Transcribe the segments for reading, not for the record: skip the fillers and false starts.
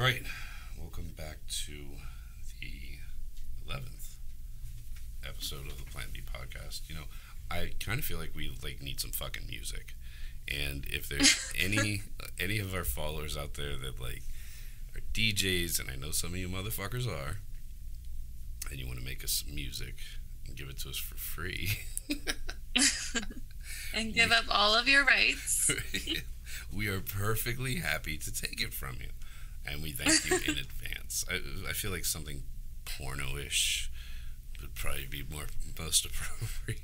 All right, welcome back to the 11th episode of the Plan B podcast. You know, I kind of feel like we need some fucking music, and if there's any of our followers out there that are DJs, and I know some of you motherfuckers are, and you want to make us some music and give it to us for free, and give up all of your rights, we are perfectly happy to take it from you. And we thank you in advance. I feel like something porno-ish would probably be most appropriate.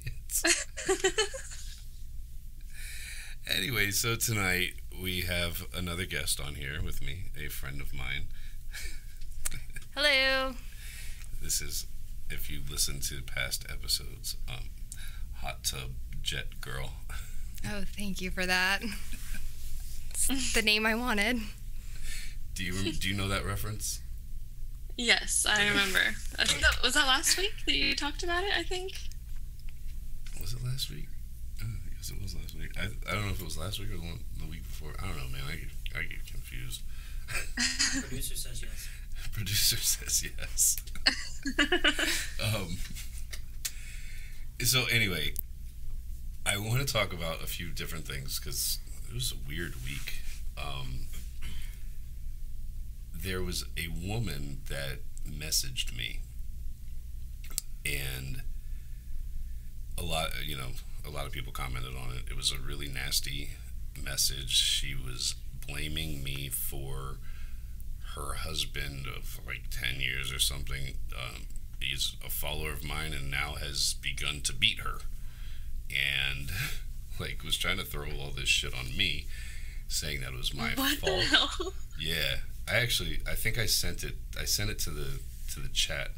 Anyway, so tonight we have another guest on here with me, a friend of mine. Hello. This is, if you listen to past episodes, Hot Tub Jet Girl. Oh, thank you for that. It's the name I wanted. Do you know that reference? Yes, I remember. I think was that last week that you talked about it, I think? Was it last week? I guess it was last week. I don't know if it was last week or the week before. I don't know, man. I get confused. Producer says yes. Producer says yes. So anyway, I want to talk about a few different things because it was a weird week. There was a woman that messaged me, and a lot of people commented on it. It was a really nasty message. She was blaming me for her husband of 10 years or something. He's a follower of mine and now has begun to beat her, and was trying to throw all this shit on me, saying that it was my fault. What the hell? Yeah. I think I sent it to the chat.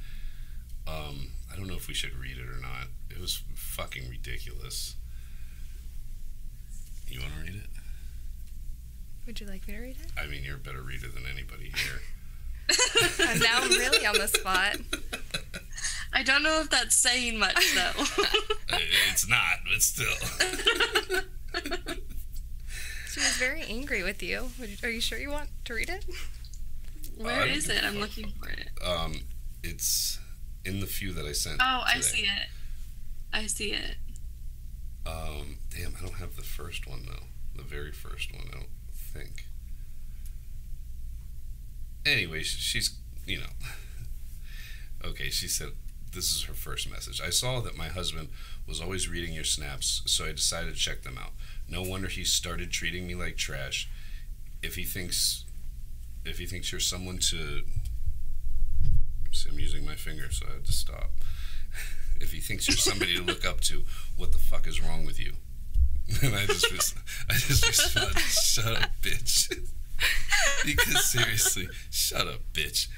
I don't know if we should read it or not. It was fucking ridiculous. You want to read it? Would you like me to read it? I mean, you're a better reader than anybody here. Now I'm really on the spot. I don't know if that's saying much, though. It's not, but still. She was very angry with you. Are you sure you want to read it? Where is it? I'm looking for it. It's in the few that I sent. Oh, I today. see it. I see it. Damn, I don't have the first one though. The very first one, I don't think. Anyway, she's, okay, she said, this is her first message. I saw that my husband was always reading your snaps, so I decided to check them out. No wonder he started treating me like trash. If he thinks you're someone to... See, I'm using my finger, so I had to stop. If he thinks you're somebody to look up to, what the fuck is wrong with you? And I just responded, shut up, bitch. Because seriously, shut up, bitch.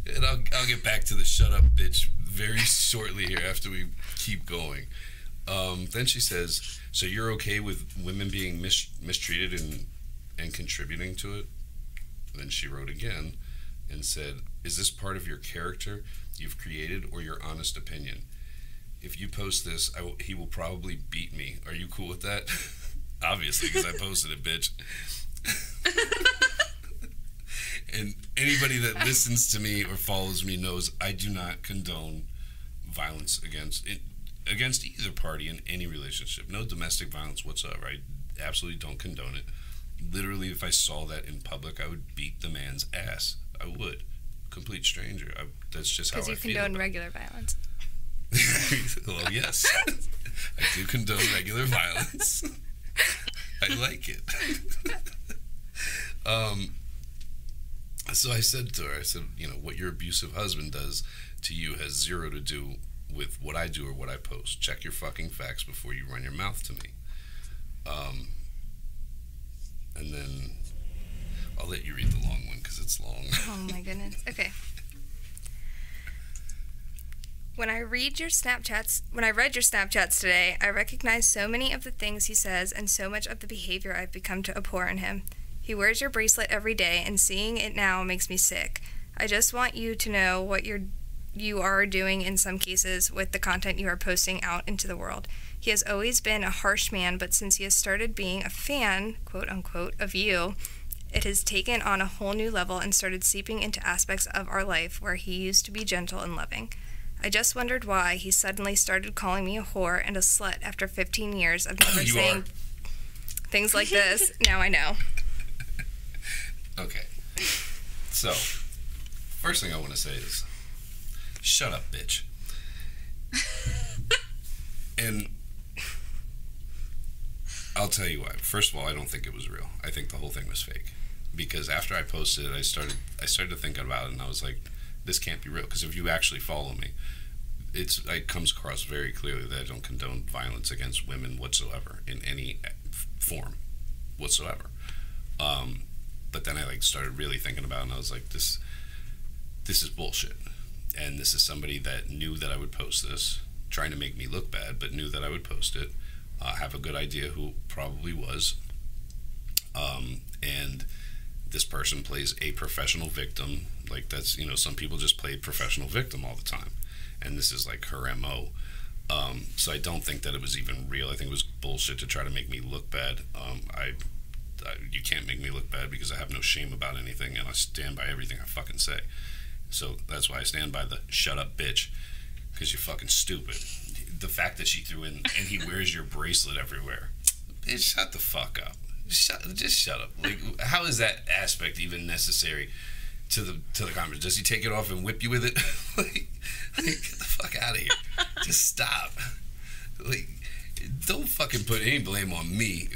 And I'll get back to the shut up, bitch very shortly here after we keep going. Then she says, so you're okay with women being mistreated and contributing to it? Then she wrote again and said, is this part of your character you've created or your honest opinion? If you post this, he will probably beat me. Are you cool with that? Obviously, because I posted it, bitch. And anybody that listens to me or follows me knows I do not condone violence against either party in any relationship. No domestic violence whatsoever. I absolutely don't condone it. Literally, if I saw that in public, I would beat the man's ass. I would. Complete stranger. That's just how I feel. Because you condone regular violence. Well, yes. I do condone regular violence. I like it. So I said to her, what your abusive husband does to you has zero to do with what I do or what I post. Check your fucking facts before you run your mouth to me. And then I'll let you read the long one because it's long. Oh my goodness. Okay. When I read your Snapchats today, I recognize so many of the things he says and so much of the behavior I've become to abhor in him. He wears your bracelet every day, and seeing it now makes me sick. I just want you to know what you are doing in some cases with the content you are posting out into the world. He has always been a harsh man, but since he has started being a fan, quote unquote, of you, It has taken on a whole new level and started seeping into aspects of our life where he used to be gentle and loving. I just wondered why he suddenly started calling me a whore and a slut after 15 years of never saying things like this. Now I know. Okay. So, first thing I want to say is, shut up, bitch. And I'll tell you why. First of all, I don't think it was real. I think the whole thing was fake. Because after I posted it, I started thinking about it, and I was like, this can't be real. Because if you actually follow me, it comes across very clearly that I don't condone violence against women whatsoever in any form whatsoever. But then I started really thinking about it, and I was like, this is bullshit. And this is somebody that knew that I would post this, trying to make me look bad, but knew that I would post it. Have a good idea who probably was. And this person plays a professional victim. Like, that's, some people just play professional victim all the time. And this is like her MO. So I don't think that it was even real. I think it was bullshit to try to make me look bad. You can't make me look bad because I have no shame about anything, and I stand by everything I fucking say. So that's why I stand by the shut up, bitch, because you're fucking stupid. The fact that she threw in, and he wears your bracelet everywhere. Bitch, shut the fuck up. Just shut up. Like, how is that aspect even necessary to the conversation? Does he take it off and whip you with it? like, get the fuck out of here. Just stop. Like, don't fucking put any blame on me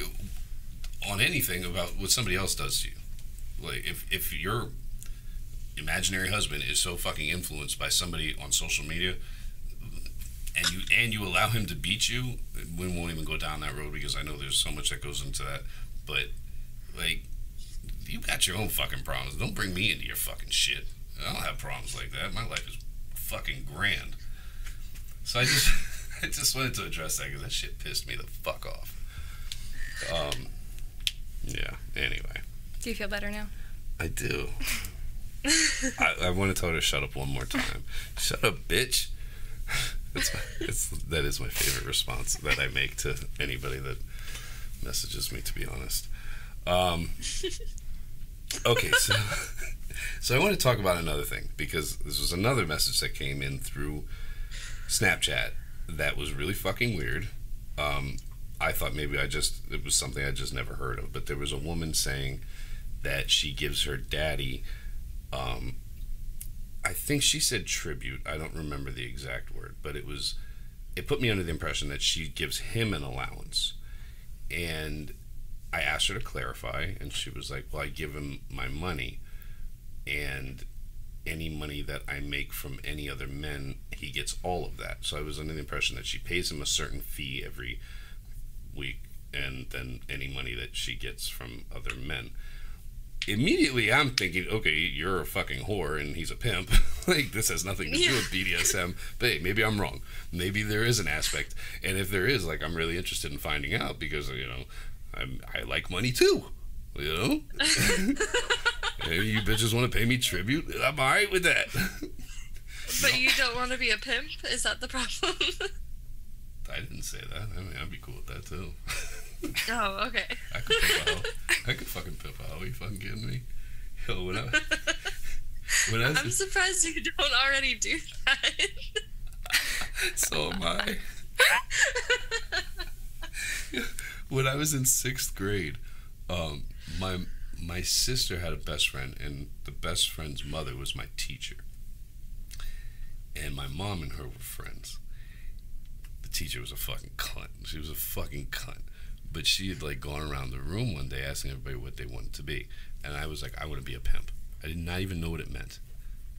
on anything about what somebody else does to you. Like, if your imaginary husband is so fucking influenced by somebody on social media, and you allow him to beat you, we won't even go down that road because I know there's so much that goes into that. But, like, you got your own fucking problems. Don't bring me into your fucking shit. I don't have problems like that. My life is fucking grand. So I just wanted to address that because that shit pissed me the fuck off. Yeah, anyway. Do you feel better now? I do. I want to tell her to shut up one more time. Shut up, bitch. That is my favorite response that I make to anybody that messages me, to be honest. Okay, so I want to talk about another thing, because this was another message that came in through Snapchat that was really fucking weird. I thought maybe it was something I just never heard of, but there was a woman saying that she gives her daddy, I think she said tribute. I don't remember the exact word, but it put me under the impression that she gives him an allowance. And I asked her to clarify, and she was like, well, I give him my money, and any money that I make from any other men, he gets all of that. So I was under the impression that she pays him a certain fee every week, and then any money that she gets from other men. Immediately I'm thinking, okay, you're a fucking whore and he's a pimp. Like, this has nothing to do with BDSM. But hey, maybe I'm wrong. Maybe there is an aspect. And if there is, I'm really interested in finding out, because, I like money too. Maybe you bitches want to pay me tribute. I'm alright with that. But you don't want to be a pimp? Is that the problem? I didn't say that. I mean, I'd be cool with that too. Oh, okay. I could pimp a hoe. I could fucking pimp a hoe. Are you fucking kidding me? Yo, when I was I'm surprised you don't already do that. So am I. When I was in 6th grade, my sister had a best friend, and the best friend's mother was my teacher. And my mom and her were friends. The teacher was a fucking cunt. She was a fucking cunt. But she had gone around the room one day asking everybody what they wanted to be. And I was like, I want to be a pimp. I did not even know what it meant.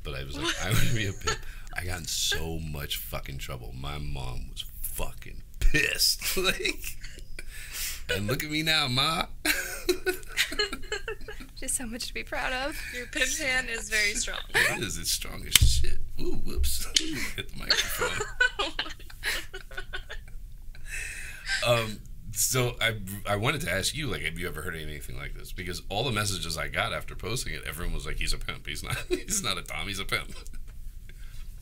But I was like, I want to be a pimp. I got in so much fucking trouble. My mom was fucking pissed. And look at me now, Ma. Just so much to be proud of. Your pimp hand is very strong. It is. It's strong as shit. Ooh, whoops. Hit the microphone. So I wanted to ask you, have you ever heard anything like this? Because all the messages I got after posting it, everyone was like, he's a pimp. He's not a Tom, he's a pimp.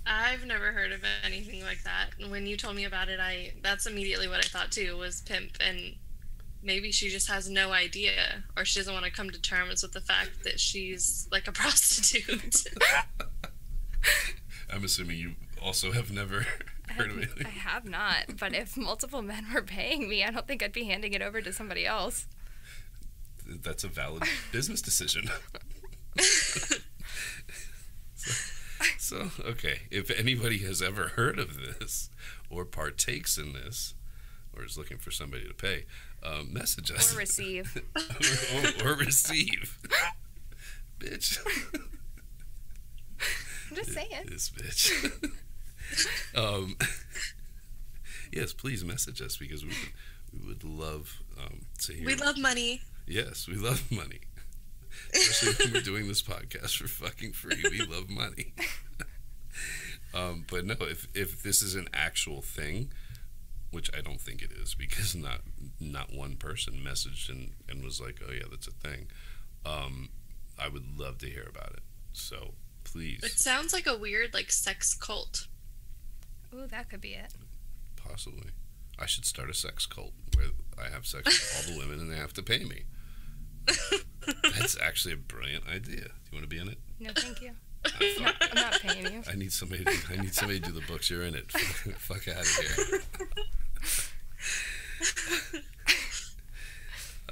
I've never heard of anything like that. When you told me about it, that's immediately what I thought too, was pimp. And maybe she just has no idea, or she doesn't want to come to terms with the fact that she's like a prostitute. I'm assuming you also have never heard of it. I have not, but if multiple men were paying me, I don't think I'd be handing it over to somebody else. That's a valid business decision. So, okay, if anybody has ever heard of this or partakes in this or is looking for somebody to pay, message us. Or receive. or receive. Bitch. I'm just saying. This bitch. Yes, please message us because we would love to hear. We love money. Yes, we love money. Especially when we're doing this podcast for fucking free. We love money. But no, if this is an actual thing, which I don't think it is, because not one person messaged and was like, oh yeah, that's a thing, I would love to hear about it. So please. It sounds like a weird like sex cult. Ooh, that could be it. Possibly. I should start a sex cult where I have sex with all the women and they have to pay me. That's actually a brilliant idea. Do you want to be in it? No, thank you. I'm not paying you. I need somebody to do the books. You're in it. Fuck out of here.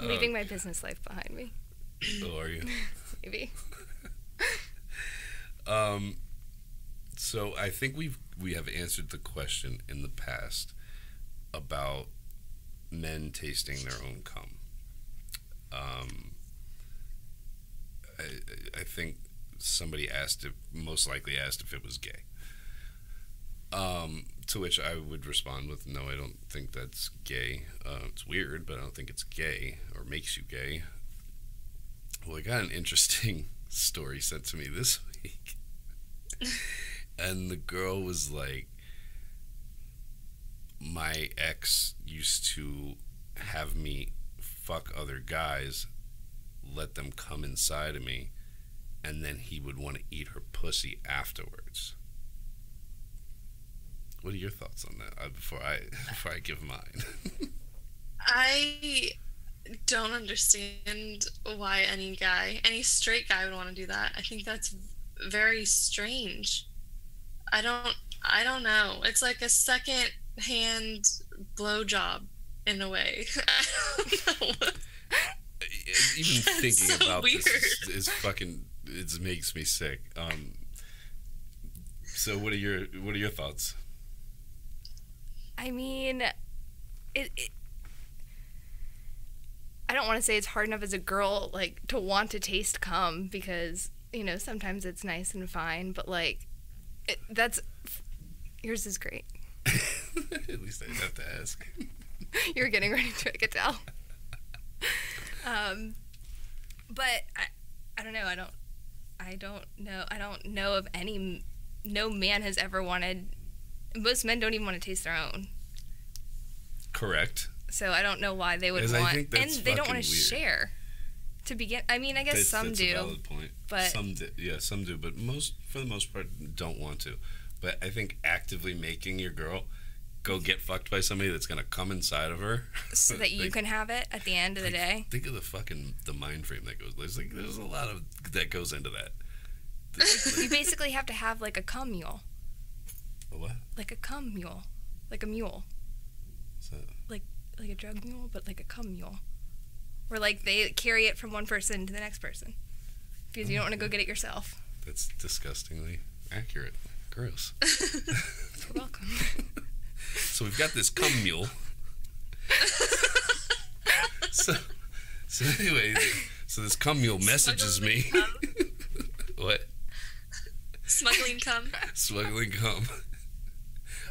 Leaving my business life behind me. Oh, are you? Maybe. So I think we have answered the question in the past about men tasting their own cum. I think somebody most likely asked if it was gay. To which I would respond with, no, I don't think that's gay. It's weird, but I don't think it's gay or makes you gay. Well, I got an interesting story sent to me this week. And the girl was like, my ex used to have me fuck other guys, let them come inside of me, and then he would want to eat her pussy afterwards. What are your thoughts on that before I give mine? I don't understand why any straight guy would want to do that. I think that's very strange. I don't know. It's like a second-hand blowjob in a way. I don't know. Even thinking so about weird. this is fucking. It makes me sick. So what are your thoughts? I mean, I don't want to say it's hard enough as a girl, like, to want to taste cum because, you know, sometimes it's nice and fine, but, like, yours is great. At least I didn't have to ask. You're getting ready to, I could tell. But I don't know. I don't know of no man has ever wanted. Most men don't even want to taste their own. Correct. So I don't know why they would want, and they don't want to share. To begin, I mean, I guess some do. That's a valid point. But some do, but for the most part, don't want to. But I think actively making your girl go get fucked by somebody that's gonna come inside of her, so that you can have it at the end of the day. Think of the mind frame that goes. There's a lot of that goes into that. You basically have to have like a cum mule. A what? Like a cum mule, like a mule. What's that? Like a drug mule, but like a cum mule. Where like they carry it from one person to the next person because you don't want to go get it yourself. That's disgustingly accurate. Gross. You're welcome. So we've got this cum mule. so anyway, this cum mule messages me. What? Smuggling cum. Smuggling cum.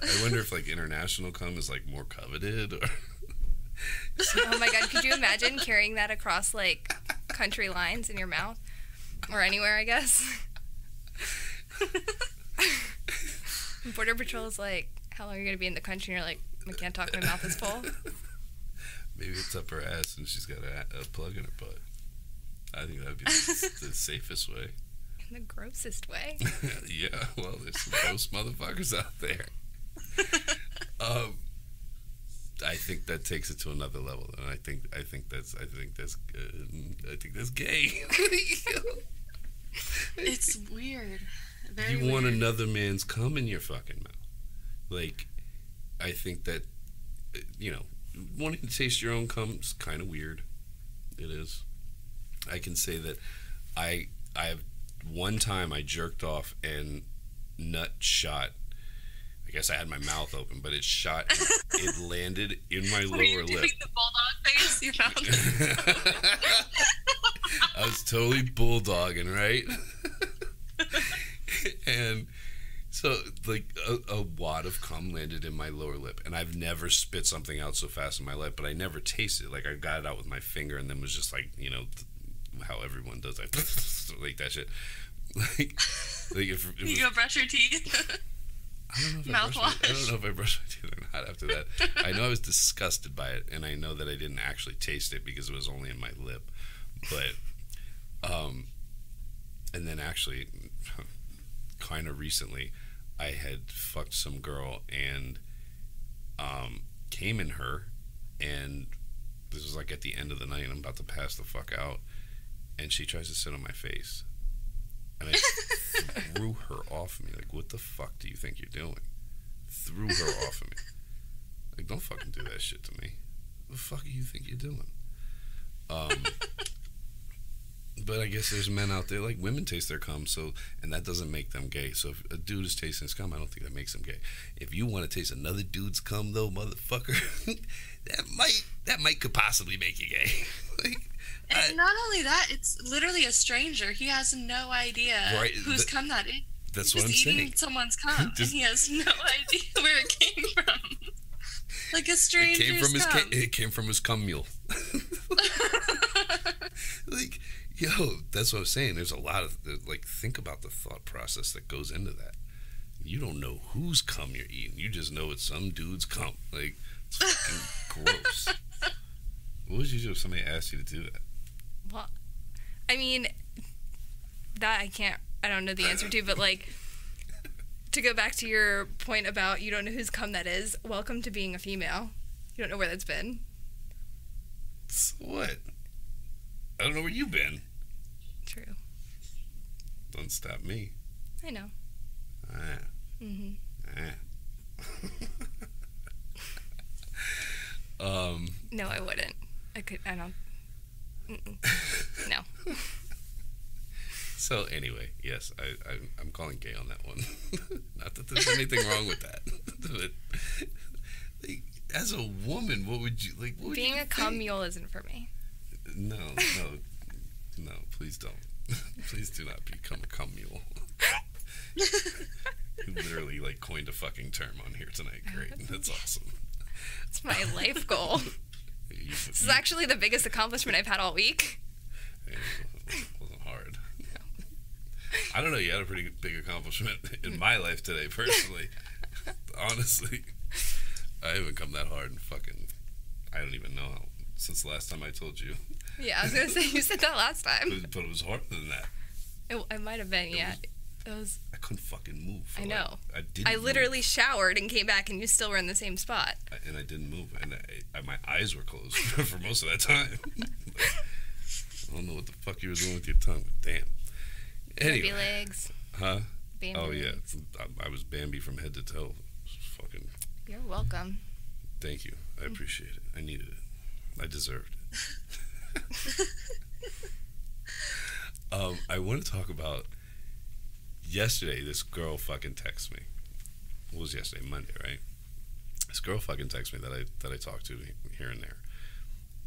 I wonder if like international cum is like more coveted or. Oh my god, could you imagine carrying that across like country lines in your mouth? Or anywhere, I guess. Border Patrol is like, how long are you going to be in the country? And you're like, I can't talk, my mouth is full. Maybe it's up her ass and she's got a plug in her butt. I think that would be the safest way. In the grossest way. Yeah, well, there's some gross motherfuckers out there. I think that takes it to another level, and I think that's gay. It's weird. Very You want weird. another man's cum in your fucking mouth. Like, I think that, wanting to taste your own cum is kind of weird. It is. I can say that I have one time I jerked off and nut shot. I guess I had my mouth open, but it shot. It landed in my Were you lower doing lip. the bulldog face? You found I was totally bulldogging, right? And so, like, a wad of cum landed in my lower lip, and I've never spit something out so fast in my life, but I never tasted it. Like, I got it out with my finger, and then was just like, how everyone does, like, like that shit. Like if it You was, go brush your teeth. I don't know if Mouthwash. I don't know if I brushed my teeth or not after that. I know I was disgusted by it, and I know that I didn't actually taste it because it was only in my lip. But, and then actually, kind of recently, I had fucked some girl and came in her, and this was like at the end of the night, and I'm about to pass the fuck out, and she tries to sit on my face. And I threw her off me. Like, what the fuck do you think you're doing? Threw her off of me. Like, don't fucking do that shit to me. What the fuck do you think you're doing? But I guess there's men out there, like, women taste their cum, so, and that doesn't make them gay. So if a dude is tasting his cum, I don't think that makes him gay. If you want to taste another dude's cum, though, motherfucker, that might could possibly make you gay. Like, And not only that, it's literally a stranger. He has no idea whose cum that is. That's He's what I'm just eating saying. someone's cum, and he has no idea where it came from. Like a stranger's cum. It came from his cum mule. Like, yo, that's what I'm saying. There's a lot of, like, think about the thought process that goes into that. You don't know whose cum you're eating. You just know it's some dude's cum. Like, it's fucking gross. What would you do if somebody asked you to do that? Well, I mean, that I don't know the answer to, but, like, to go back to your point about you don't know whose cum that is, welcome to being a female. You don't know where that's been. So what? I don't know where you've been. True. Don't stop me. I know. Ah. Mm-hmm. Ah. No, I wouldn't. I don't. No. So anyway, yes, I'm calling gay on that one. Not that there's anything wrong with that. But, like, as a woman, what would you like? What would Being you a cum think? mule isn't for me. No, please don't. Please do not become a cum mule. You literally, like, coined a fucking term on here tonight. Great, that's awesome. It's my life goal. This is actually the biggest accomplishment I've had all week. It wasn't hard. I don't know. You had a pretty big accomplishment in my life today, personally. Honestly, I haven't come that hard in fucking. I don't even know how, since the last time I told you. Yeah, I was gonna say you said that last time. But it was harder than that. It might have been. Yeah, it was. I couldn't fucking move. I know. I literally showered and came back, and you still were in the same spot. And I didn't move, and my eyes were closed for most of that time. I don't know what the fuck you were doing with your tongue, but damn. Anyway. Baby legs. Huh? Bambi legs. Yeah. I was Bambi from head to toe. Fucking. You're welcome. Thank you. I appreciate it. I needed it. I deserved it. I want to talk about yesterday. This girl fucking texted me. What was yesterday? Monday, right? This girl fucking texted me that I talked to here and there,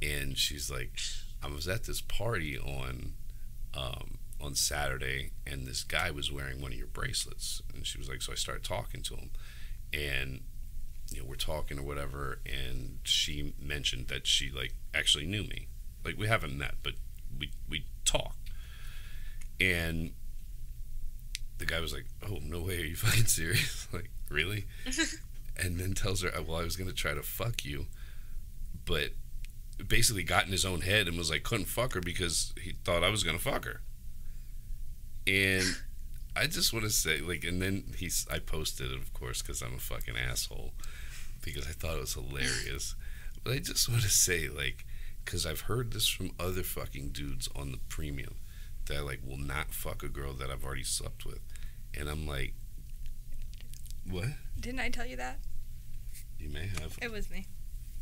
and she's like, I was at this party on Saturday, and this guy was wearing one of your bracelets, and she was like, so I started talking to him, and we're talking or whatever, and she mentioned that she, like, actually knew me. Like, we haven't met, but we talk. And the guy was like, oh, no way, are you fucking serious? Like, really? And then tells her, well, I was going to try to fuck you, but basically got in his own head and was like, couldn't fuck her because he thought I was going to fuck her. And I just want to say, like, and then I posted it, of course, because I'm a fucking asshole. because I thought it was hilarious. But I just want to say, like, because I've heard this from other fucking dudes on the premium that, like, will not fuck a girl that I've already slept with. And I'm like, what? Didn't I tell you that? You may have. It was me.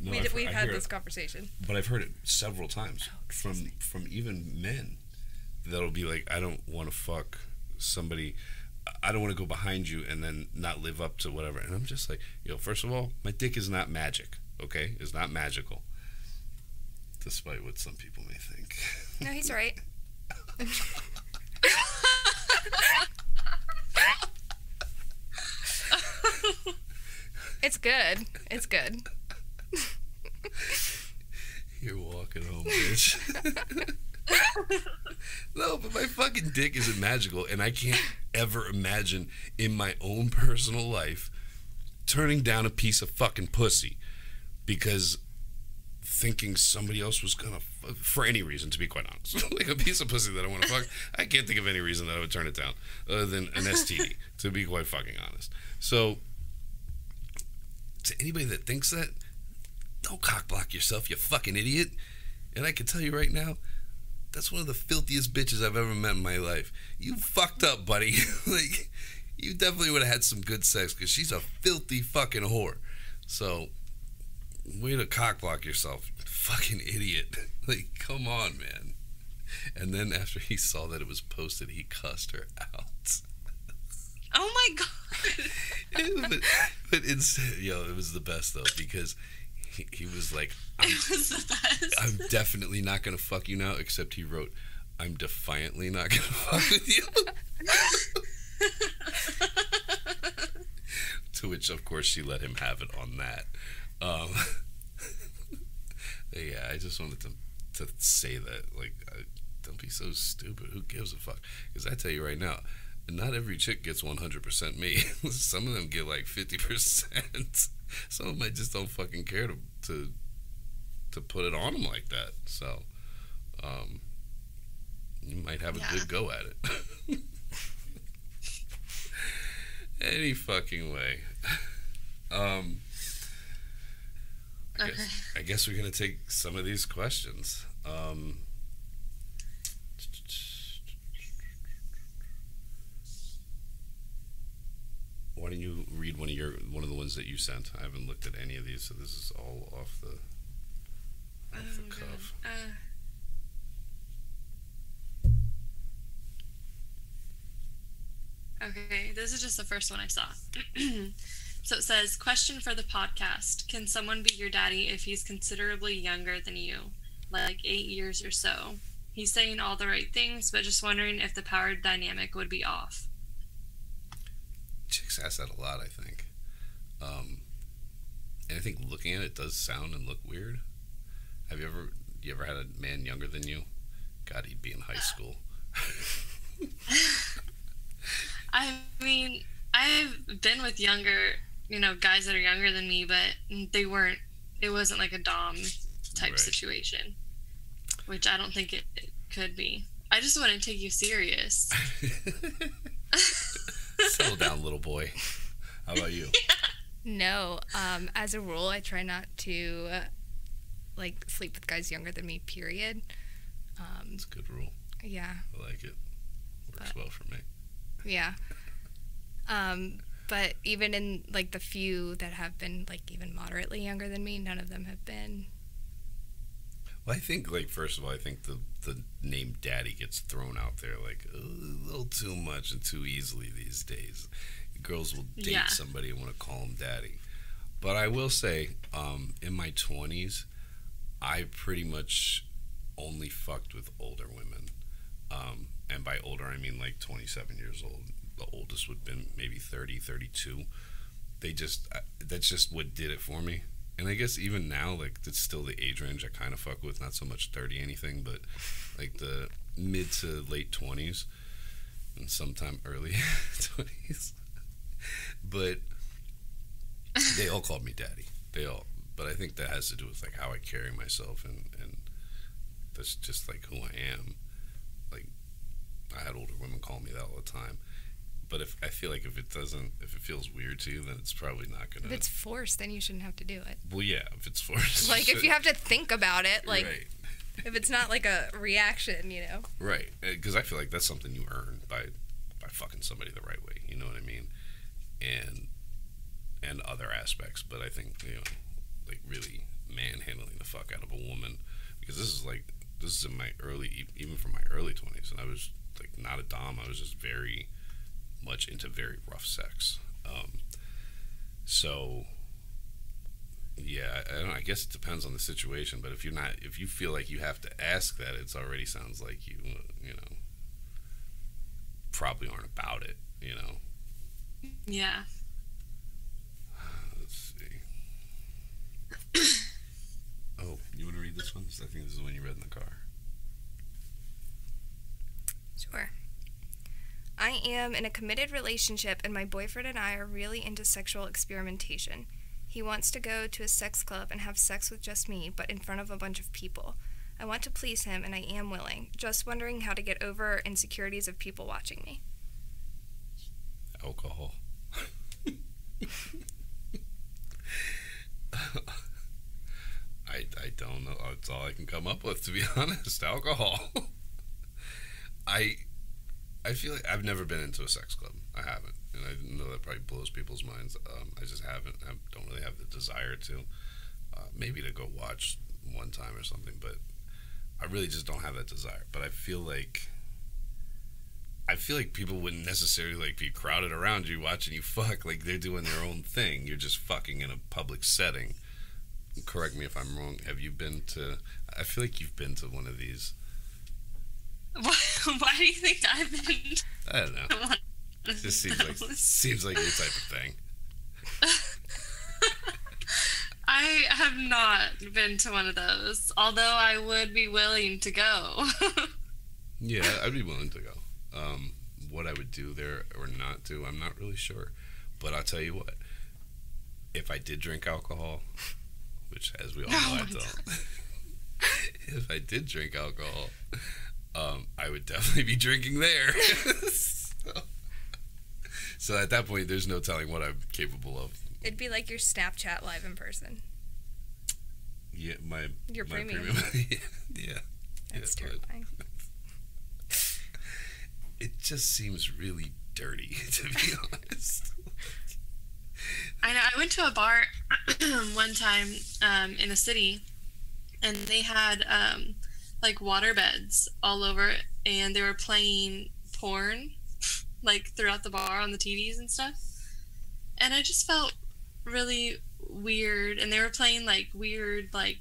No, We've had this conversation. But I've heard it several times excuse me. from even men that'll be like, I don't want to fuck somebody. I don't want to go behind you and then not live up to whatever. And I'm just like, yo, first of all, my dick is not magic, okay? It's not magical. Despite what some people may think. No, he's right. It's good. It's good. You're walking home, bitch. No, but my fucking dick isn't magical, and I can't ever imagine in my own personal life turning down a piece of fucking pussy because thinking somebody else was gonna for any reason, to be quite honest. Like a piece of pussy that I want to fuck, I can't think of any reason that I would turn it down other than an STD, to be quite fucking honest. So to anybody that thinks that, don't cockblock yourself, you fucking idiot. And I can tell you right now, that's one of the filthiest bitches I've ever met in my life. You fucked up, buddy. Like, you definitely would have had some good sex because she's a filthy fucking whore. So, way to cockblock yourself, you fucking idiot. Like, come on, man. And then after he saw that it was posted, he cussed her out. Oh my god. but it's, yo, it was the best though, because he was like, it was the best. I'm definitely not gonna fuck you now, except he wrote, I'm defiantly not gonna fuck with you. To which of course she let him have it on that. Yeah, I just wanted to say that, like, don't be so stupid. Who gives a fuck? Because I tell you right now, not every chick gets 100% me. Some of them get like 50%. Some of them I just don't fucking care to put it on them like that. So, you might have a good go at it. Any fucking way. I guess we're gonna take some of these questions. Why don't you read one of the ones that you sent? I haven't looked at any of these, so this is all off the cuff. Okay, this is just the first one I saw. So it says, question for the podcast. Can someone be your daddy if he's considerably younger than you? Like 8 years or so. He's saying all the right things, but just wondering if the power dynamic would be off. Chicks ask that a lot, I think. And I think looking at it does sound and look weird. Have you ever had a man younger than you? God, he'd be in high school. I mean, I've been with younger, guys that are younger than me, but it wasn't like a dom type situation, which I don't think it could be. I just wouldn't take you serious. Settle down, little boy. How about you? No, as a rule, I try not to sleep with guys younger than me, period. It's a good rule. Yeah. I like it. Works well for me. Yeah. But even in the few that have been even moderately younger than me, none of them have been. Well, I think first of all, I think the name daddy gets thrown out there a little too much and too easily these days. Girls will date somebody and want to call him daddy. But I will say, in my 20s, I pretty much only fucked with older women. And by older, I mean 27 years old. The oldest would have been maybe 30, 32. That's just what did it for me. And I guess even now, it's still the age range I kind of fuck with. Not so much 30 anything, but the mid to late 20s and sometime early 20s. But they all called me daddy. But I think that has to do with how I carry myself, and that's just who I am. I had older women call me that all the time. But if I feel like if it feels weird to you, then it's probably not gonna. If it's forced, then you shouldn't have to do it. Well, yeah, if it's forced. Like, if you have to think about it, like, right. if it's not like a reaction, you know. Right, because I feel like that's something you earn by fucking somebody the right way. You know what I mean? And other aspects, but I think, you know, like really manhandling the fuck out of a woman, because this is in my even from my early 20s, and I was like not a dom. I was just very much into very rough sex. So yeah, I don't know, I guess it depends on the situation, but if you feel like you have to ask that, it already sounds like you know, probably aren't about it, you know. Yeah. Let's see. Oh, you want to read this one? I think this is the one you read in the car. Sure. I am in a committed relationship, and my boyfriend and I are really into sexual experimentation. He wants to go to a sex club and have sex with just me, but in front of a bunch of people. I want to please him, and I am willing. Just wondering how to get over insecurities of people watching me. Alcohol. I don't know. That's all I can come up with, to be honest. Alcohol. I feel like I've never been into a sex club. I haven't, and I know that probably blows people's minds. I just haven't. I don't really have the desire to. Maybe to go watch one time or something, but I really just don't have that desire. But I feel like people wouldn't necessarily like be crowded around you watching you fuck. Like, they're doing their own thing. You're just fucking in a public setting. Correct me if I'm wrong. Have you been to? I feel like you've been to one of these. Why do you think I've been? I don't know. It just seems like your type of thing. I have not been to one of those, although I would be willing to go. Yeah, I'd be willing to go. What I would do there or not do, I'm not really sure. But I'll tell you what, if I did drink alcohol, which as we all know I don't, if I did drink alcohol, I would definitely be drinking there. So at that point, there's no telling what I'm capable of. It'd be like your Snapchat live in person. Yeah, your premium. Yeah. That's terrifying. It just seems really dirty, to be honest. I know. I went to a bar one time in a city, and they had like water beds all over, and they were playing porn like throughout the bar on the TVs and stuff. And I just felt really weird, and they were playing like weird like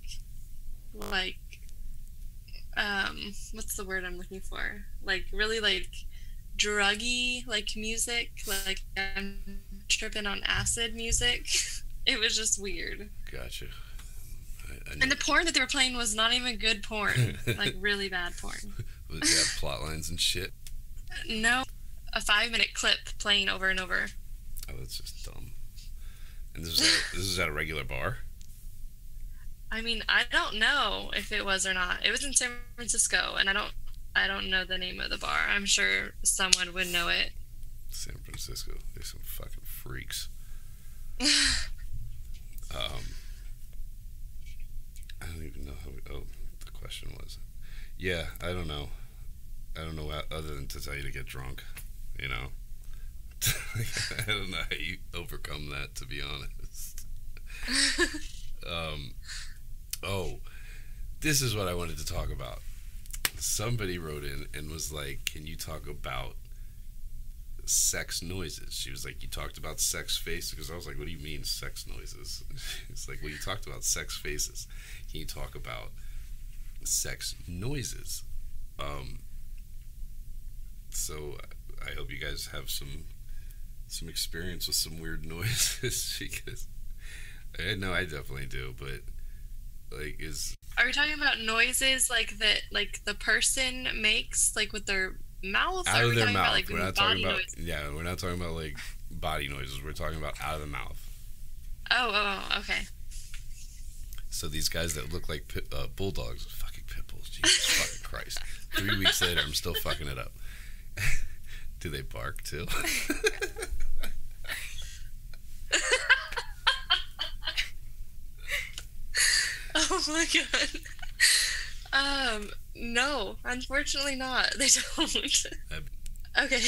what's the word I'm looking for? Like really like druggy like music, like I'm tripping on acid music. It was just weird. Gotcha. And the porn that they were playing was not even good porn. Like really bad porn. Was it have plot lines and shit? No. A 5-minute clip playing over and over. Oh, that's just dumb. And this is at a regular bar? I mean, I don't know if it was or not. It was in San Francisco, and I don't know the name of the bar. I'm sure someone would know it. San Francisco. There's some fucking freaks. I don't even know how the question was. Yeah, I don't know. I don't know other than to tell you to get drunk, you know? I don't know how you overcome that, to be honest. This is what I wanted to talk about. Somebody wrote in and was like, can you talk about sex noises? She was like, you talked about sex faces? Because I was like, what do you mean sex noises? It's like, well, you talked about sex faces. Can you talk about sex noises? So I hope you guys have some experience with some weird noises, because I know I definitely do, but like Are we talking about noises like that, like the person makes, like with their mouth? Out of their mouth. About, like, we're not body talking about noises? Yeah, we're not talking about like body noises. We're talking about out of the mouth. Oh, okay. So these guys that look like bulldogs, fucking pit bulls, Jesus fucking Christ. 3 weeks later, I'm still fucking it up. Do they bark too? Oh my god. No, unfortunately not. They don't. Okay.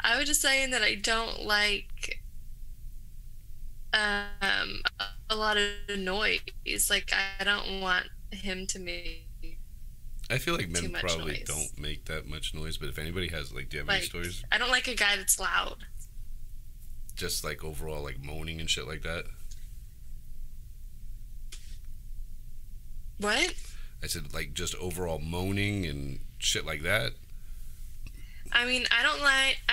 I was just saying that I don't like a lot of noise. Like, I don't want him to make I feel like too men much probably noise. don't make that much noise, but if anybody has, like, do you have any Like, stories? I don't like a guy that's loud. Just, like, overall, like, moaning and shit like that? What? I said, like, just overall moaning and shit like that? I mean, I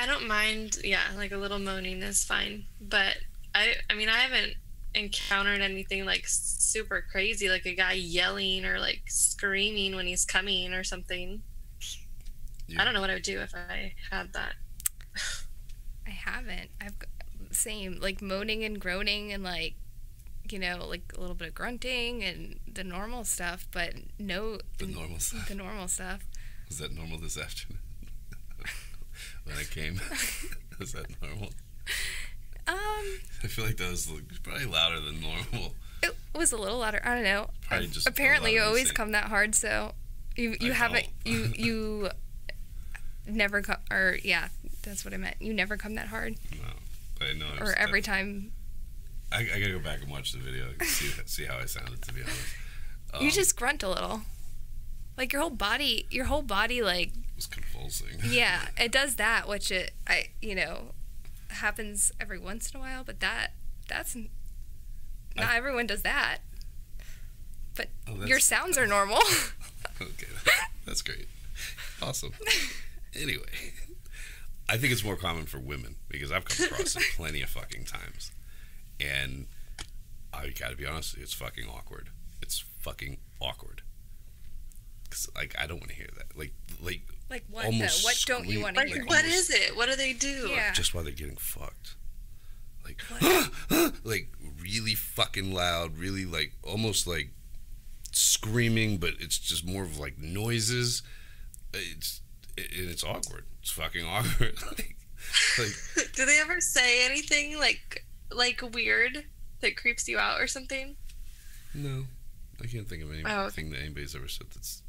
don't mind, yeah, like a little moaning is fine. But I mean, I haven't encountered anything like super crazy, like a guy yelling or like screaming when he's coming or something. Yeah. I don't know what I would do if I had that. I haven't. Same, like moaning and groaning and like, like a little bit of grunting and the normal stuff, but no. The normal stuff? The normal stuff. Was that normal this afternoon? When I came? Was that normal? I feel like that was probably louder than normal. It was a little louder. I don't know. Probably just Apparently, you louder than always same. come that hard, so you haven't you never come, or yeah, that's what I meant. You never come that hard, No, but I know. or every time. I gotta go back and watch the video and see how I sounded. To be honest, You just grunt a little, like your whole body like was convulsing. yeah, it does that, which happens every once in a while, but that's not everyone does that. But your sounds are normal. Okay, that's great. Awesome. Anyway, I think it's more common for women because I've come across it plenty of fucking times, and I gotta be honest with you, it's fucking awkward. It's fucking awkward. 'Cause, like, I don't want to hear that. Like what? almost Though? What don't you want to Like, hear? what is it? What do they do? Yeah. just while they're getting fucked. Like, like really fucking loud, really like almost like screaming, but it's just more of like noises. It's awkward. It's fucking awkward. like Do they ever say anything like weird that creeps you out or something? no, I can't think of anything Oh, okay. that anybody's ever said that's.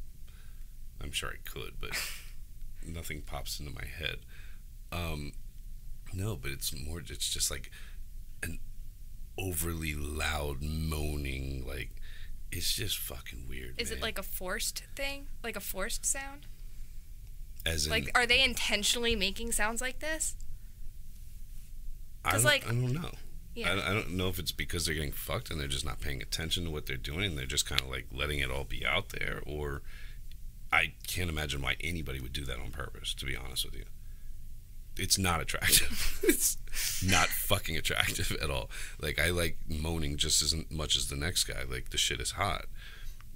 I'm sure I could, but nothing pops into my head. No, but it's just like an overly loud moaning, like it's just fucking weird. Is it like a forced thing? Like a forced sound? as in, Like, are they intentionally making sounds like this? I 'cause, don't, like- I don't know. Yeah. I don't know if it's because they're getting fucked and they're just not paying attention to what they're doing and they're just kind of like letting it all be out there, or I can't imagine why anybody would do that on purpose, to be honest with you. It's not attractive. It's not fucking attractive at all. Like, I like moaning just as much as the next guy. Like, the shit is hot.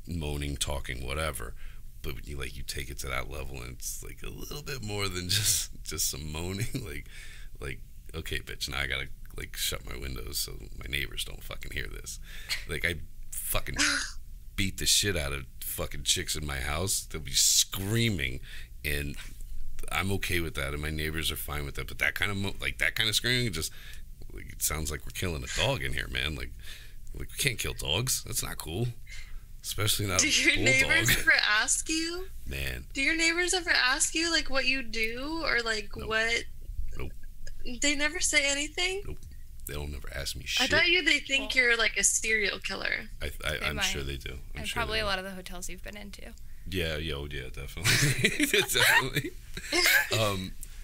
Moaning, talking, whatever. But when you take it to that level and it's like a little bit more than just some moaning. Like, okay, bitch, now I gotta like shut my windows so my neighbors don't fucking hear this. Like, I fucking beat the shit out of fucking chicks in my house. They'll be screaming, and I'm okay with that, and my neighbors are fine with that. But that kind of screaming, just like, it sounds like we're killing a dog in here, man. Like we can't kill dogs. That's not cool, especially not Do a your bulldog. neighbors ever ask you? Man, Do your neighbors ever ask you like what you do or like Nope. what? Nope. They never say anything. Nope. They don't never ask me I shit. bet you they think you're like a serial killer. I'm might. sure they do. I'm And sure probably they a do. lot of the hotels you've been into. Yeah, definitely. Definitely.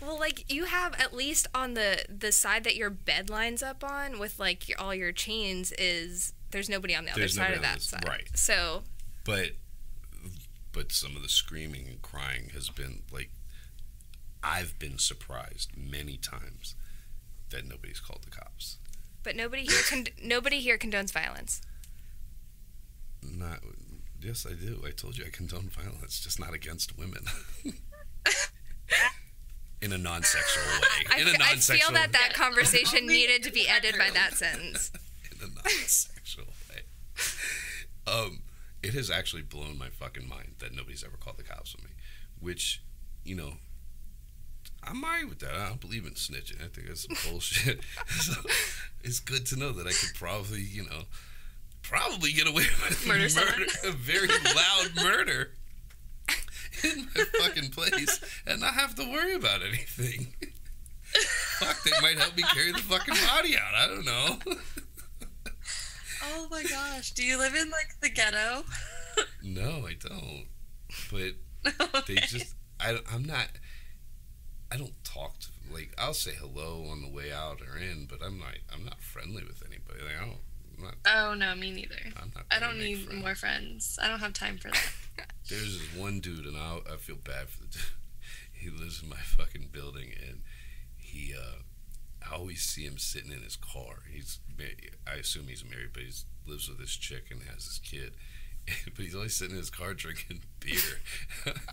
Well, like, you have, at least on the side that your bed lines up on with, like, all your chains, is there's nobody on the other There's side of nobody on that this- side. right. So, But some of the screaming and crying has been like, I've been surprised many times that nobody's called the cops. but nobody here condones violence. Yes, I do. I told you I condone violence, just not against women. In a non-sexual way. I feel that conversation needed to be ended by that sentence. In a non-sexual way. It has actually blown my fucking mind that nobody's ever called the cops on me, which, I'm alright with that. I don't believe in snitching. I think that's some bullshit. So it's good to know that I could probably, probably get away with Murder a very loud murder in my fucking place and not have to worry about anything. Fuck, they might help me carry the fucking body out. I don't know. Oh my gosh. Do you live in, like, the ghetto? No, I don't. But Okay. they just, I don't talk to, like, I'll say hello on the way out or in, but I'm not friendly with anybody. Like, I'm not, Oh, no, me neither. I'm not I gonna don't make need friends. more friends. I don't have time for that. There's this one dude, and I feel bad for the dude. He lives in my fucking building, and I always see him sitting in his car. I assume he's married, but he lives with his chick and has his kid. But he's always sitting in his car drinking beer.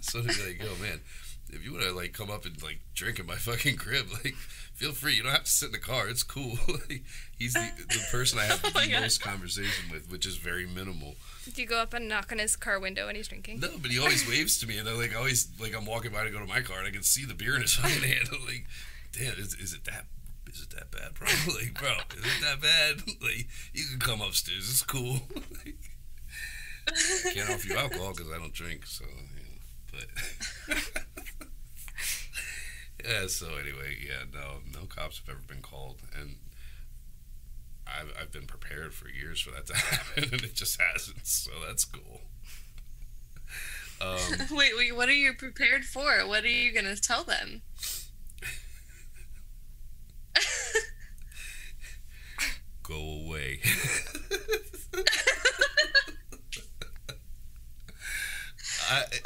So he's like, yo, man, if you want to, like, come up and, like, drink in my fucking crib, like, feel free. You don't have to sit in the car. It's cool. Like, he's the person I have Oh my the God. most conversation with, which is very minimal. Do you go up and knock on his car window when he's drinking? No, but he always waves to me, and I I'm walking by to go to my car, and I can see the beer in his fucking hand. I'm like, damn, is it that bad, bro? Like, bro, is it that bad? Like, you can come upstairs. It's cool. Like, I can't offer you alcohol because I don't drink. So, but yeah. So anyway, yeah, no cops have ever been called, and I've been prepared for years for that to happen, and it just hasn't. So that's cool. Wait, what are you prepared for? What are you going to tell them? Go away.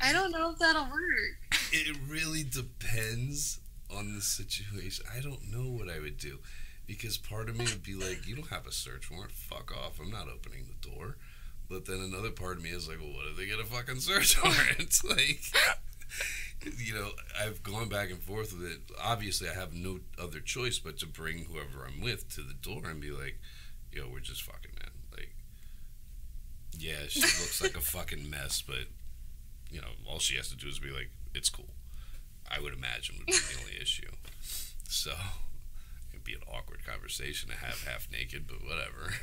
I don't know if that'll work. It really depends on the situation. I don't know what I would do, because part of me would be like, you don't have a search warrant, fuck off, I'm not opening the door. But then another part of me is like, well, what if they get a fucking search warrant? Like, I've gone back and forth with it. Obviously, I have no other choice but to bring whoever I'm with to the door and be like, yo, we're just fucking, man. Like, yeah, she looks like a fucking mess, but, all she has to do is be like, it's cool. I would imagine would be the only issue. So, it'd be an awkward conversation to have half naked, but whatever.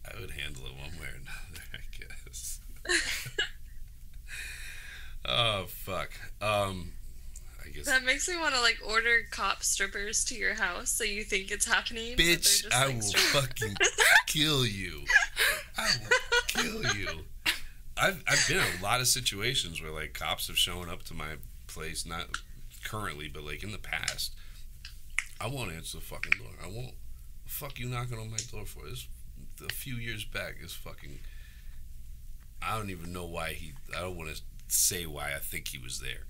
I would handle it one way or another, I guess. Oh, fuck. I guess. That makes me want to, like, order cop strippers to your house so you think it's happening. but they're Bitch, just, I like, will strippers. fucking kill you. I will kill you. I've been in a lot of situations where, like, cops have shown up to my place, not currently, but, like, in the past. I won't answer the fucking door. I won't. The fuck you knocking on my door for? This a few years back is fucking. I don't even know why I don't want to say why I think he was there,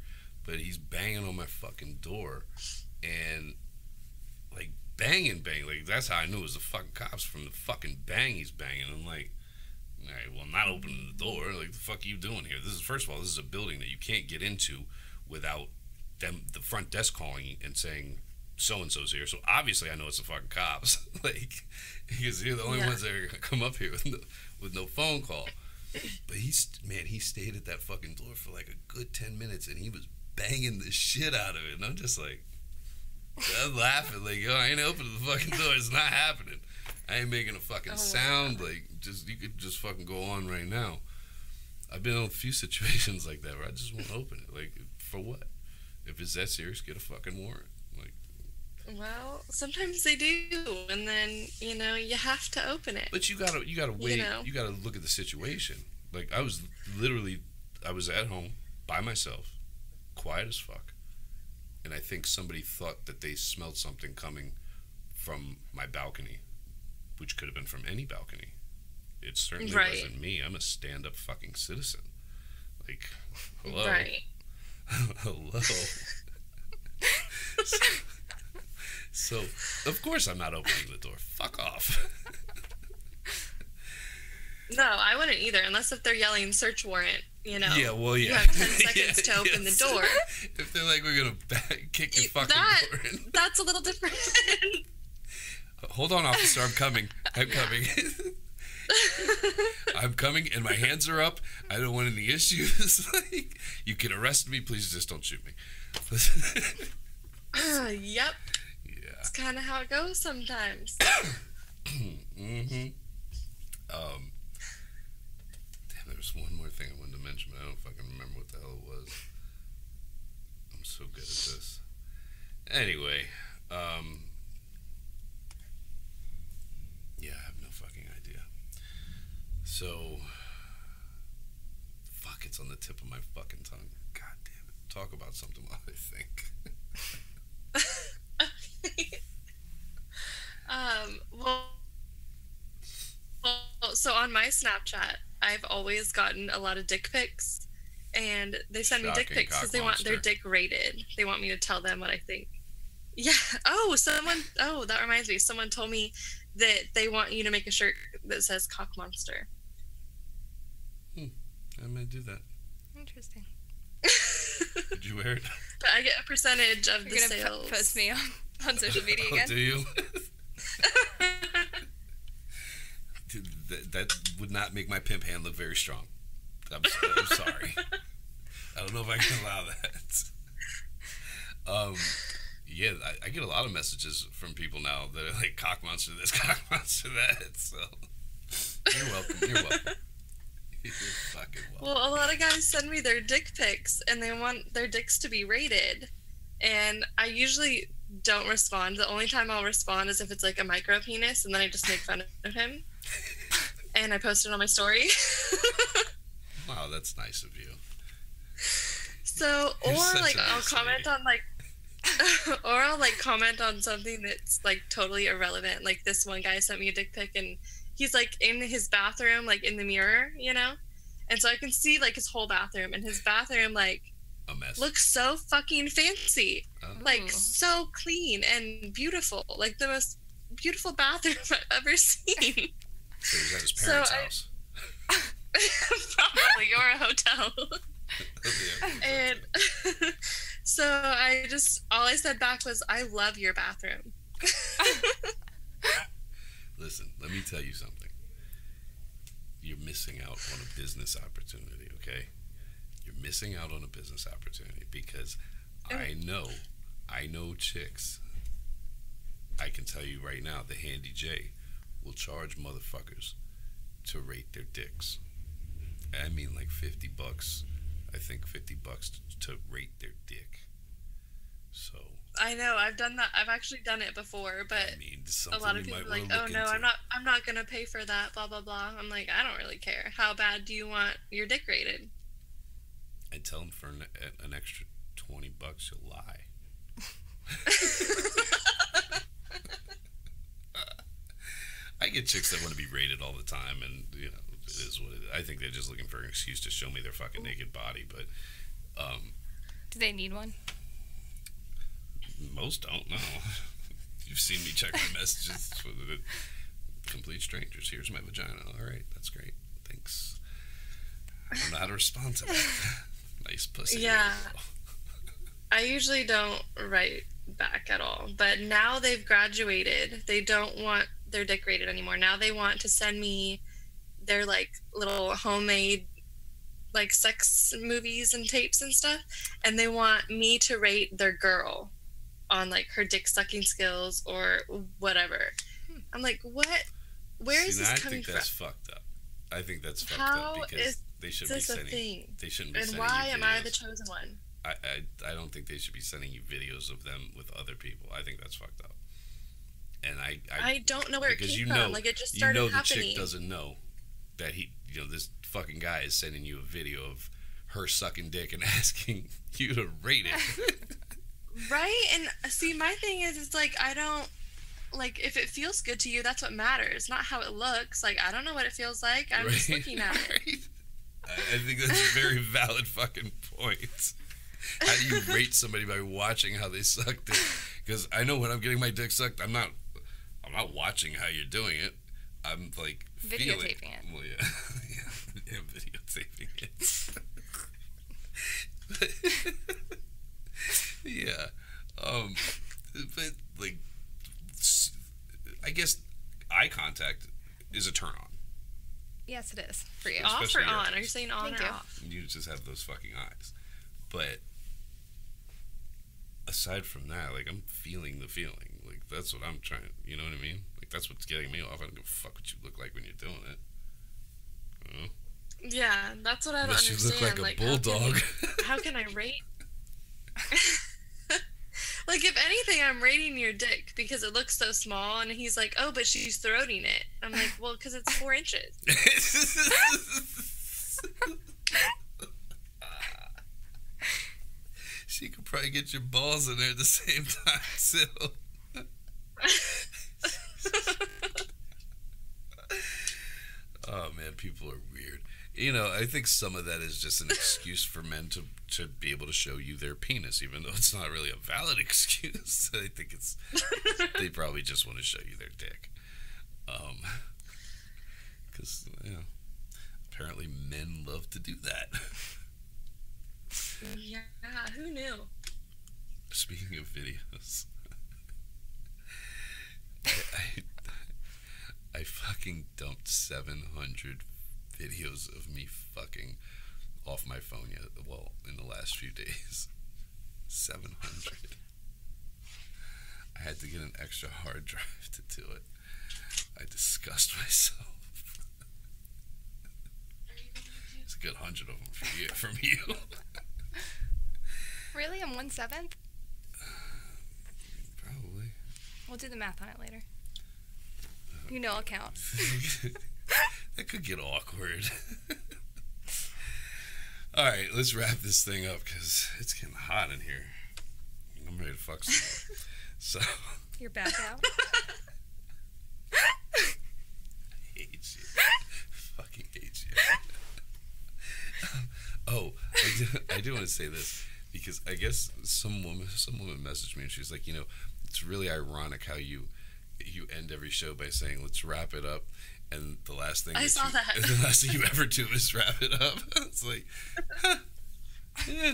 but he's banging on my fucking door, and like banging, like that's how I knew it was the fucking cops, from the fucking bang he's banging. I'm like, all right, well, I'm not opening the door. Like, the fuck are you doing here? This is, first of all, this is a building that you can't get into without them, the front desk calling and saying so-and-so's here. So obviously I know it's the fucking cops. Like, because they're the only ones that are gonna come up here with no phone call. But he stayed at that fucking door for like a good 10 minutes, and he was banging the shit out of it. And I'm just like, I'm laughing like, yo, I ain't opening the fucking door. It's not happening. I ain't making a fucking sound. Like, you could just fucking go on right now. I've been in a few situations like that where I just won't open it. Like, for what? If it's that serious, get a fucking warrant. Like, Well, sometimes they do, and then, you have to open it. but you gotta wait. know. You gotta look at the situation. Like, I was at home by myself, quiet as fuck, and I think somebody thought that they smelled something coming from my balcony, which could have been from any balcony. It certainly Right. wasn't me. I'm a stand-up fucking citizen. Like, hello. Right. Hello. So, of course I'm not opening the door. Fuck off. No, I wouldn't either, unless if they're yelling search warrant, Yeah, well, yeah. You have 10 seconds to open yes. the door. If they're like, we're going to kick your fucking door in. That's a little different. Hold on, officer, I'm coming. I'm coming and my hands are up. I don't want any issues. Like, you can arrest me, please just don't shoot me. Yep. Yeah. It's kind of how it goes sometimes. Mm-hmm. Damn, there was one more thing I wanted to mention, but I don't fucking remember what the hell it was. I'm so good at this. Anyway, yeah, I have no fucking idea. So, fuck, it's on the tip of my fucking tongue. God damn it. Talk about something while I think. Well, so on my Snapchat, I've always gotten a lot of dick pics, and they send me dick Shocking, pics because they want their cock dick rated. They want me to tell them what I think. Yeah. Oh, that reminds me. Someone told me that they want you to make a shirt that says cock monster. I may do that. Interesting. Did you wear it? But I get a percentage of You're the gonna sales. post me on social media Oh, again? do you? Dude, that would not make my pimp hand look very strong. I'm sorry. I don't know if I can allow that. Yeah, I get a lot of messages from people now that are like, cock monster this, cock monster that. So, you're welcome. You're welcome. You're fucking welcome. Well, a lot of guys send me their dick pics, and they want their dicks to be rated. And I usually don't respond. The only time I'll respond is if it's like a micro penis, and then I just make fun of him. And I post it on my story. Wow, that's nice of you. So, You're or such like a I'll nice comment lady. on like, or I'll like comment on something that's like totally irrelevant. Like this one guy sent me a dick pic, and he's like in his bathroom, like in the mirror, you know? And so I can see like his whole bathroom, and his bathroom like A mess. looks so fucking fancy. Oh. Like so clean and beautiful. Like the most beautiful bathroom I've ever seen. So he's at his parents' So house. Probably, or a hotel. Yeah. And so all I said back was, I love your bathroom. Listen, let me tell you something. You're missing out on a business opportunity, okay? You're missing out on a business opportunity because I know chicks. I can tell you right now, the Handy J will charge motherfuckers to rate their dicks. I mean like $50. I think $50 to rate their dick. So I know, I've done that. I've actually done it before, but I mean, a lot of people are like, oh no, I'm not gonna pay for that, blah blah blah. I'm like, I don't really care. How bad do you want your dick rated? I tell them for an extra $20 you'll lie. I get chicks that want to be rated all the time, and you know, it is what it is. I think they're just looking for an excuse to show me their fucking naked body, but Do they need one? most don't know. You've seen me check my messages with complete strangers. Here's my vagina. All right, that's great. Thanks. I don't know how to respond to that. Nice pussy. Yeah. I usually don't write back at all, but now they've graduated. They don't want their dick rated anymore. Now they want to send me their like little homemade like sex movies and tapes and stuff, and they want me to rate their girl on like her dick sucking skills or whatever. I'm like, what? Where is this coming I think that's from? fucked up. I think that's fucked How up because is they should this be a sending. thing? They shouldn't be And sending. why you am I the videos. chosen one? I don't think they should be sending you videos of them with other people. I think that's fucked up. And I don't know where it because came you know, from. Like it just started you know the happening. chick doesn't know that this fucking guy is sending you a video of her sucking dick and asking you to rate it. Right? And see, my thing is, it's like, I don't, like, if it feels good to you, that's what matters, not how it looks. Like, I don't know what it feels like. I'm just looking at it. Right? I think that's a very valid fucking point. How do you rate somebody by watching how they suck dick? Because I know when I'm getting my dick sucked, I'm not watching how you're doing it. I'm like Videotaping it. Well, yeah, yeah, videotaping it. Yeah, but like, I guess eye contact is a turn on. Yes, it is for you. Off or Especially on? yours. Are you saying on Thank or you. off? You just have those fucking eyes. But aside from that, like, I'm feeling the feeling. Like, that's what I'm trying. You know what I mean? Like, that's what's getting me off. I don't give a fuck what you look like when you're doing it. You know? Yeah, that's what I don't Unless you understand. look like a bulldog. How can I rate? Like, if anything, I'm rating your dick because it looks so small, and he's like, oh, but she's throating it. I'm like, well, because it's 4 inches. She could probably get your balls in there at the same time, too. Oh, man, people are weird. You know, I think some of that is just an excuse for men to be able to show you their penis, even though it's not really a valid excuse. I think they probably just want to show you their dick. Because, you know, apparently men love to do that. Yeah, who knew? Speaking of videos, I fucking dumped 700 videos of me fucking off my phone in the last few days. 700. I had to get an extra hard drive to do it. I disgust myself. It's a good 100 of them from you. Really? On 1/7? Probably. We'll do the math on it later. You know I'll count. That could get awkward. All right, let's wrap this thing up because it's getting hot in here. I'm ready to fuck some more. So. You're back out. I hate you. Fucking hate you. Oh, I do want to say this because I guess some woman messaged me and she's like, you know, it's really ironic how you end every show by saying let's wrap it up, and the last thing the last thing you ever do is wrap it up. It's like, huh, yeah,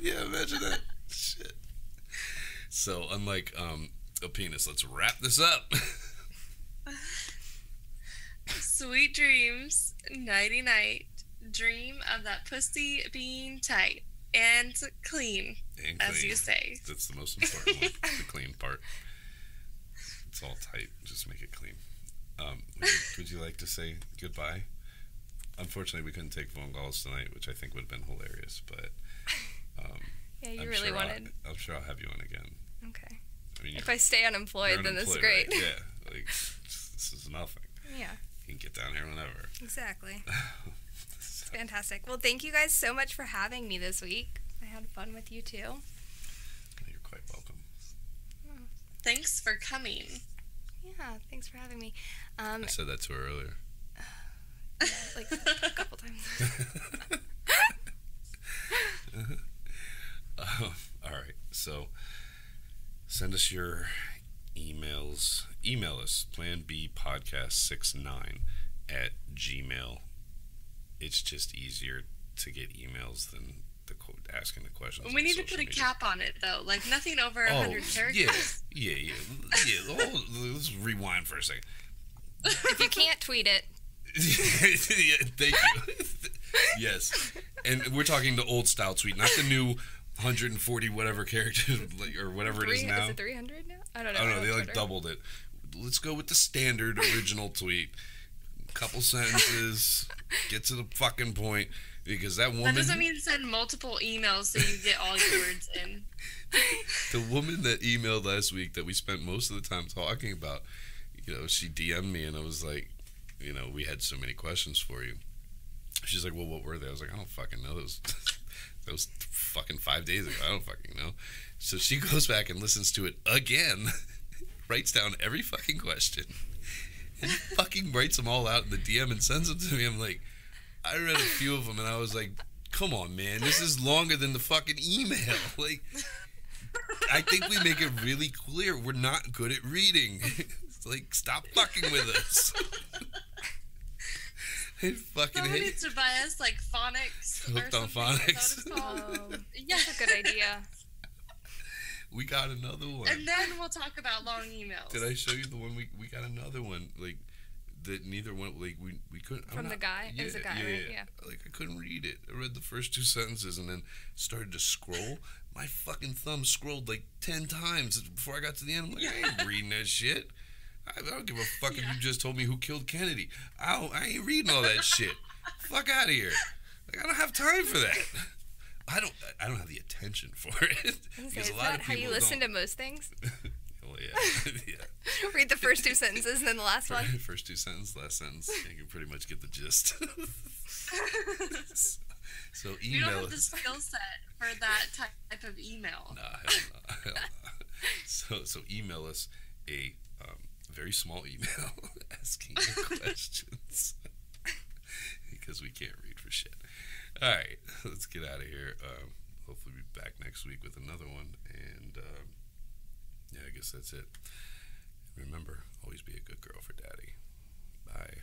yeah. Imagine that shit. So unlike a penis, let's wrap this up. Sweet dreams, nighty night. Dream of that pussy being tight and clean, as you say. That's the most important one, the clean part. It's all tight. Just make it clean. Would you like to say goodbye? Unfortunately, we couldn't take phone calls tonight, which I think would have been hilarious. But yeah, you really wanted. I'm sure I'll have you on again. Okay. I mean, if I stay unemployed, then this is great. Right? Yeah, like this is nothing. Yeah. You can get down here whenever. Exactly. It's fantastic. Well, thank you guys so much for having me this week. I had fun with you too. You're quite welcome. Thanks for coming. Yeah, thanks for having me. I said that to her earlier. Yeah, like a couple times. All right, so send us your emails. Email us, planbpodcast69@gmail. It's just easier to get emails than asking the questions. We need to put a cap on it, though. Like, nothing over 100 characters. Yeah. Let's rewind for a second. If you can't tweet it. Yeah, thank you. Yes. And we're talking the old style tweet, not the new 140 whatever characters or whatever it is now. Is it 300 now? I don't know. I don't know. They like doubled it. Let's go with the standard original tweet. Couple sentences, get to the fucking point, because that woman. That doesn't mean send multiple emails so you get all your words in. The woman that emailed last week that we spent most of the time talking about, you know, she DM'd me and I was like, you know, we had so many questions for you. She's like, well, what were they? I was like, I don't fucking know. That was fucking 5 days ago. I don't fucking know. So she goes back and listens to it again, writes down every fucking question, and fucking writes them all out in the DM and sends them to me. I'm like, I read a few of them and I was like, come on, man, this is longer than the fucking email. Like, I think we make it really clear we're not good at reading. It's like, stop fucking with us. I fucking Someone hate needs to buy us like phonics. Hooked on Phonics. Yeah, That's a good idea. We got another one. And then we'll talk about long emails. Did I show you the one we got another one? Like, that neither one, like, we couldn't. From the guy? It was a guy, right? Yeah. Like, I couldn't read it. I read the first 2 sentences and then started to scroll. My fucking thumb scrolled like 10 times before I got to the end. I'm like, I ain't reading that shit. I don't give a fuck if you just told me who killed Kennedy. I ain't reading all that shit. Fuck out of here. Like, I don't have time for that. I don't have the attention for it. Is that how you listen to most things? Well, yeah. Read the first 2 sentences and then the last one. First 2 sentences, last sentence. You can pretty much get the gist. So email. You don't have the skill set for that type of email. Nah, hell nah. So email us a very small email asking your questions because we can't read for shit. All right, let's get out of here. Hopefully we'll be back next week with another one. And yeah, I guess that's it. Remember, always be a good girl for daddy. Bye.